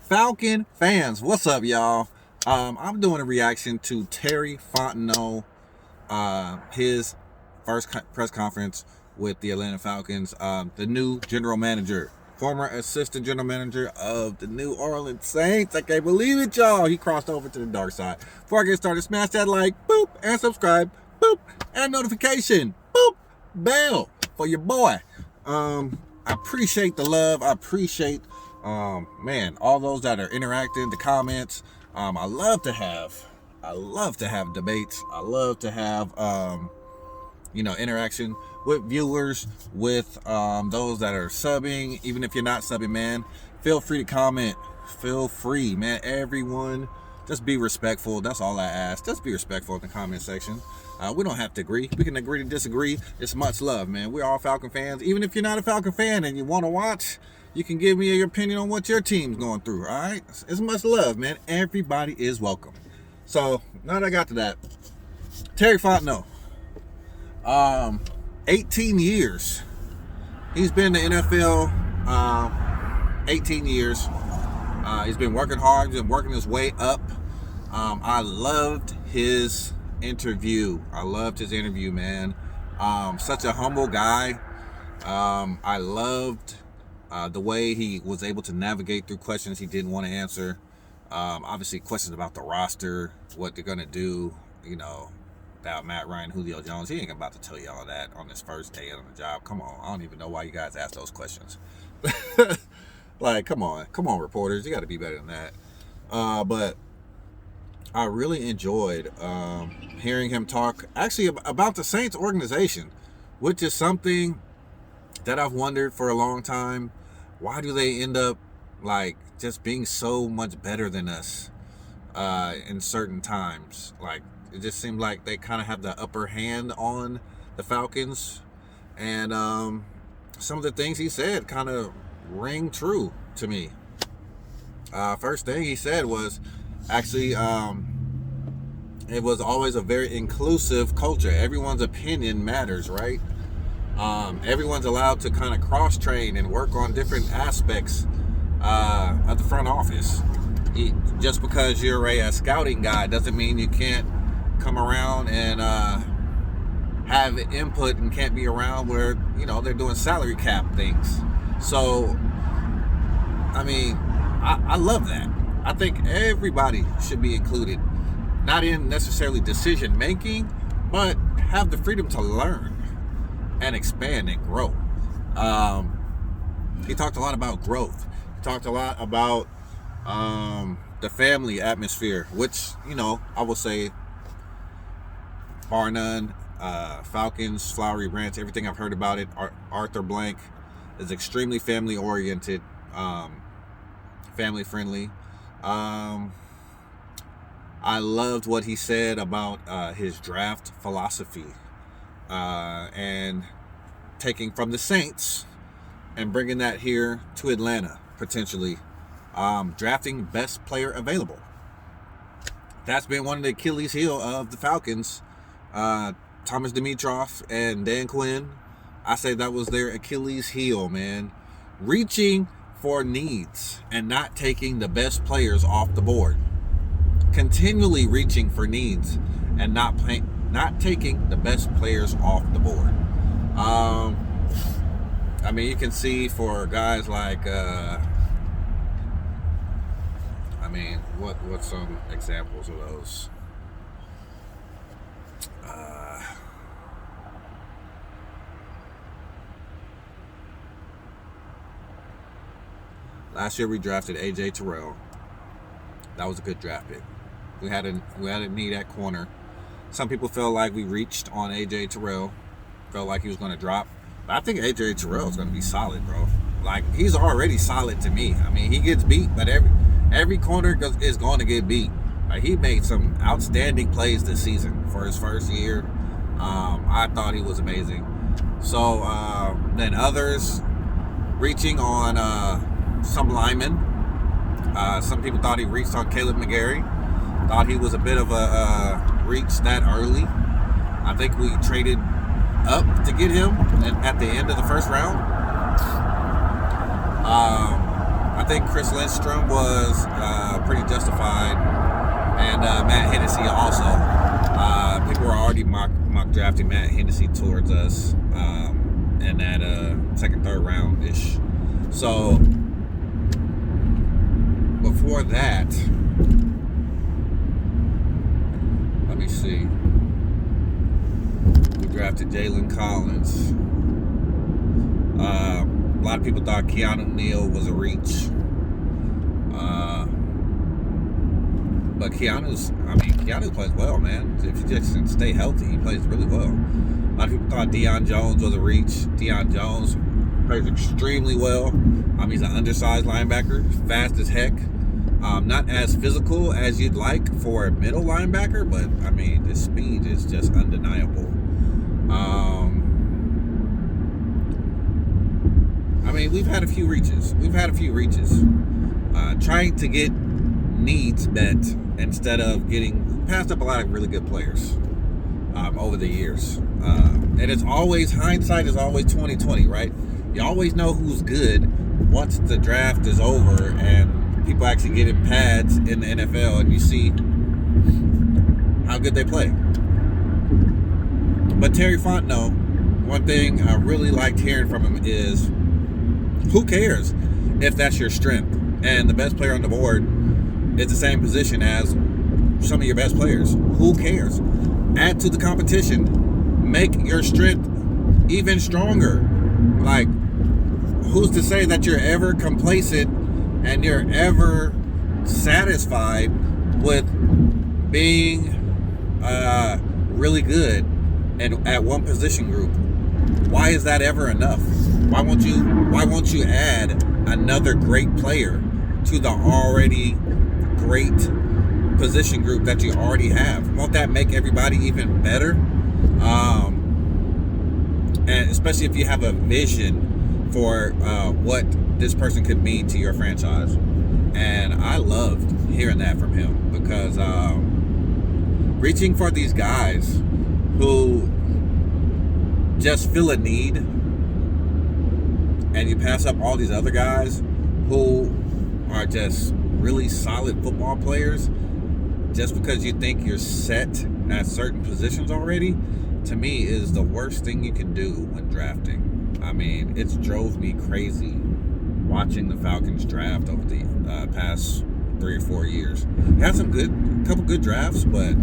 Falcon fans, what's up, y'all? I'm doing a reaction to Terry Fontenot, his first press conference with the Atlanta Falcons, the new general manager, former assistant general manager of the New Orleans Saints. I can't believe it, y'all. He crossed over to the dark side. Before I get started, smash that like, boop, and subscribe, boop, and notification, boop, bell for your boy. I appreciate the love. I appreciate all those that are interacting, the comments. I love to have debates. I love to have interaction with viewers, with those that are subbing. Even if you're not subbing, man, feel free to comment. Feel free, man. Everyone, just be respectful. That's all I ask. Just be respectful in the comment section. We don't have to agree. We can agree to disagree. It's much love, man. We're all Falcon fans. Even if you're not a Falcon fan and you want to watch, you can give me your opinion on what your team's going through, all right? It's much love, man. Everybody is welcome. So, now that I got to that, Terry Fontenot, 18 years. He's been in the NFL 18 years. He's been working hard. He's been working his way up. I loved his interview. Man. Such a humble guy. I loved the way he was able to navigate through questions he didn't want to answer. Obviously, questions about the roster, what they're going to do, about Matt Ryan, Julio Jones. He ain't about to tell you all that on his first day on the job. Come on. I don't even know why you guys ask those questions. Like, come on, reporters. You got to be better than that. But I really enjoyed hearing him talk actually about the Saints organization, which is something that I've wondered for a long time. Why do they end up like just being so much better than us in certain times? Like, it just seemed like they kind of have the upper hand on the Falcons, and some of the things he said kind of ring true to me. First thing he said was actually it was always a very inclusive culture. Everyone's opinion matters, right? Everyone's allowed to kind of cross-train and work on different aspects of the front office. Just because you're a scouting guy doesn't mean you can't come around and have input and can't be around where, they're doing salary cap things. So, I love that. I think everybody should be included. Not in necessarily decision making, but have the freedom to learn and expand and grow. He talked a lot about growth. He talked a lot about the family atmosphere, which, I will say, bar none, Falcons, Flowery Branch, everything I've heard about it, Arthur Blank is extremely family oriented, family friendly. I loved what he said about his draft philosophy and taking from the Saints and bringing that here to Atlanta, potentially. Drafting best player available. That's been one of the Achilles heel of the Falcons. Thomas Dimitroff and Dan Quinn, I say that was their Achilles heel, man. Reaching for needs and not taking the best players off the board. Continually reaching for needs and not taking the best players off the board. You can see for guys like, what's some examples of those? Last year we drafted AJ Terrell. That was a good draft pick. We had a need at corner. Some people felt like we reached on AJ Terrell. Felt like he was going to drop. But I think AJ Terrell is going to be solid, bro. Like, he's already solid to me. He gets beat, but every corner is going to get beat. Like, he made some outstanding plays this season for his first year. I thought he was amazing. So then others reaching on some linemen. Some people thought he reached on Caleb McGarry. Thought he was a bit of a reach that early. I think we traded up to get him at the end of the first round. I think Chris Lindstrom was pretty justified, and Matt Hennessy also. People were already mock drafting Matt Hennessy towards us in that second, third round ish. So before that, let me see. We drafted Jalen Collins. A lot of people thought Keanu Neal was a reach. But Keanu plays well, man. If you just stay healthy, he plays really well. A lot of people thought Deion Jones was a reach. Deion Jones plays extremely well. He's an undersized linebacker, fast as heck. Not as physical as you'd like for a middle linebacker, but his speed is just undeniable. We've had a few reaches. Trying to get needs met instead of getting passed up a lot of really good players over the years. And it's always, hindsight is always 20/20, right? You always know who's good once the draft is over and people actually get in pads in the NFL and you see how good they play. But Terry Fontenot, one thing I really liked hearing from him is, who cares if that's your strength and the best player on the board is the same position as some of your best players? Who cares? Add to the competition. Make your strength even stronger. Like, who's to say that you're ever complacent and you're ever satisfied with being really good and at one position group? Why is that ever enough? Why won't you add another great player to the already great position group that you already have? Won't that make everybody even better? And especially if you have a vision for what this person could mean to your franchise. And I loved hearing that from him, because reaching for these guys who just feel a need, and you pass up all these other guys who are just really solid football players just because you think you're set at certain positions already, to me is the worst thing you can do when drafting. It's drove me crazy watching the Falcons draft over the past 3 or 4 years. Had a couple good drafts, but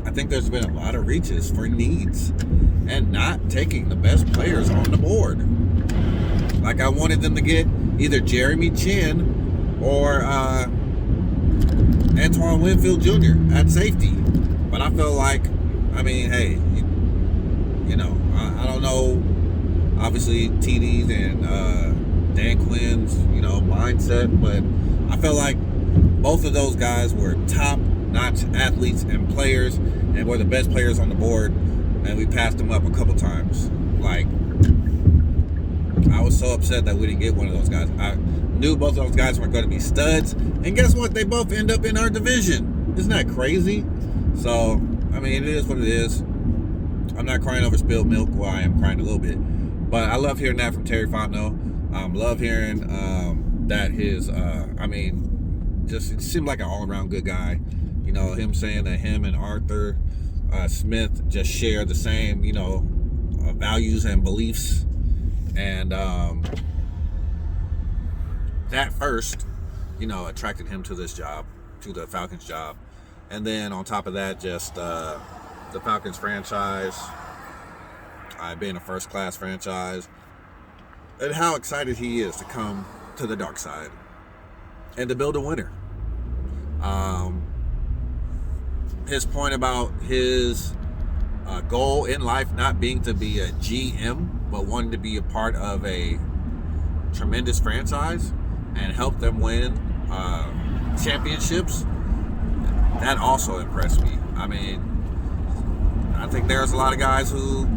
I think there's been a lot of reaches for needs and not taking the best players on the board. Like, I wanted them to get either Jeremy Chin or Antoine Winfield Jr. at safety. But I feel like, hey, I don't know, obviously TD's and Dan Quinn's, mindset, but I felt like both of those guys were top-notch athletes and players and were the best players on the board, and we passed them up a couple times. Like, I was so upset that we didn't get one of those guys. I knew both of those guys were going to be studs, and guess what? They both end up in our division. Isn't that crazy? So, it is what it is. I'm not crying over spilled milk. Well, I am crying a little bit. But I love hearing that from Terry Fontenot. Love hearing that his, just it seemed like an all-around good guy. Him saying that him and Arthur Smith just share the same, values and beliefs. And that first, attracted him to this job, to the Falcons job. And then on top of that, just the Falcons franchise, being a first-class franchise, and how excited he is to come to the dark side and to build a winner. His point about his goal in life not being to be a GM, but wanting to be a part of a tremendous franchise and help them win championships, that also impressed me. I think there's a lot of guys who,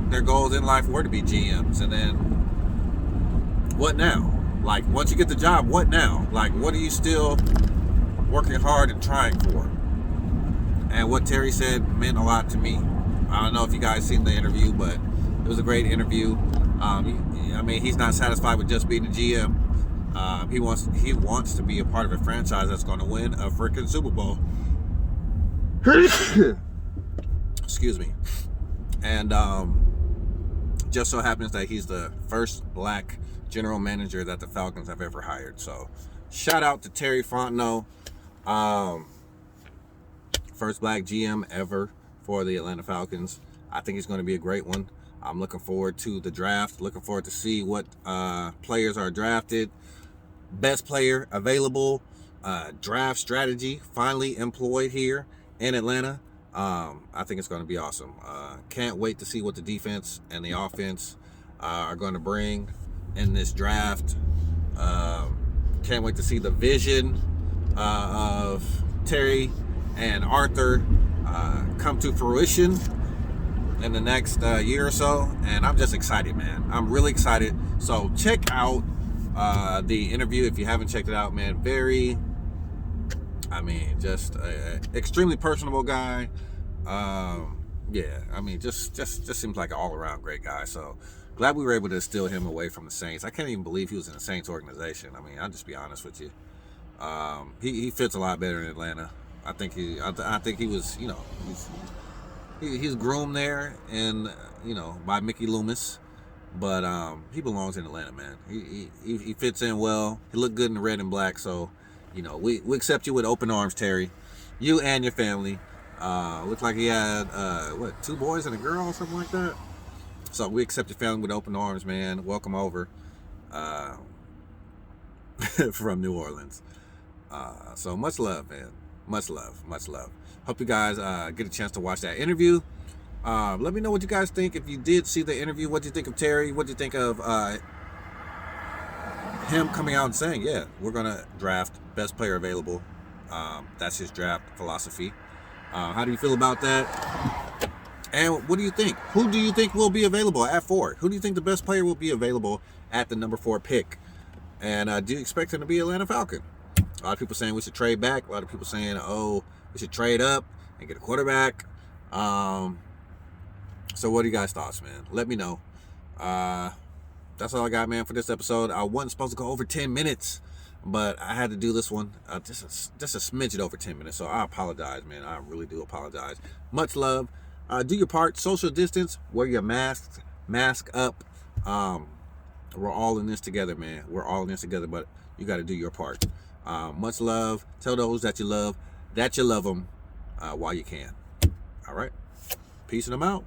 their goals in life were to be GMs, and then what now? Like, once you get the job, what now? Like, what are you still working hard and trying for? And what Terry said meant a lot to me. I don't know if you guys seen the interview, but it was a great interview. I mean, he's not satisfied with just being the GM. He wants to be a part of a franchise that's going to win a freaking Super Bowl. Excuse me. And just so happens that he's the first black general manager that the Falcons have ever hired. So shout out to Terry Fontenot, first black GM ever for the Atlanta Falcons. I think he's going to be a great one. I'm looking forward to the draft, looking forward to see what players are drafted, best player available, draft strategy finally employed here in Atlanta. I think it's going to be awesome. Can't wait to see what the defense and the offense are going to bring in this draft. Can't wait to see the vision of Terry and Arthur come to fruition in the next year or so. And I'm just excited, man. I'm really excited. So check out the interview if you haven't checked it out, man. Just extremely personable guy. Yeah, I mean, just seems like an all-around great guy. So glad we were able to steal him away from the Saints. I can't even believe he was in the Saints organization. I mean, I'll just be honest with you. He fits a lot better in Atlanta. I think he was, he's groomed there and by Mickey Loomis, but he belongs in Atlanta, man. He fits in well. He looked good in the red and black, so we accept you with open arms, Terry. You and your family. Looked like he had 2 boys and a girl or something like that. So we accept your family with open arms, man. Welcome over from New Orleans. So much love, man. Much love. Hope you guys get a chance to watch that interview. Let me know what you guys think. If you did see the interview, what do you think of Terry? What do you think of him coming out and saying, yeah, we're going to draft best player available. That's his draft philosophy. How do you feel about that? And what do you think? Who do you think will be available at 4? Who do you think the best player will be available at the number 4 pick? And do you expect him to be Atlanta Falcon? A lot of people saying we should trade back. A lot of people saying, we should trade up and get a quarterback. So what are you guys' thoughts, man? Let me know. That's all I got, man, for this episode. I wasn't supposed to go over 10 minutes, but I had to do this one just a smidget over 10 minutes. So I apologize, man. I really do apologize. Much love. Do your part. Social distance. Wear your mask up. We're all in this together, man. We're all in this together, but you got to do your part. Much love. Tell those that you love them while you can. All right. Peace and I'm out.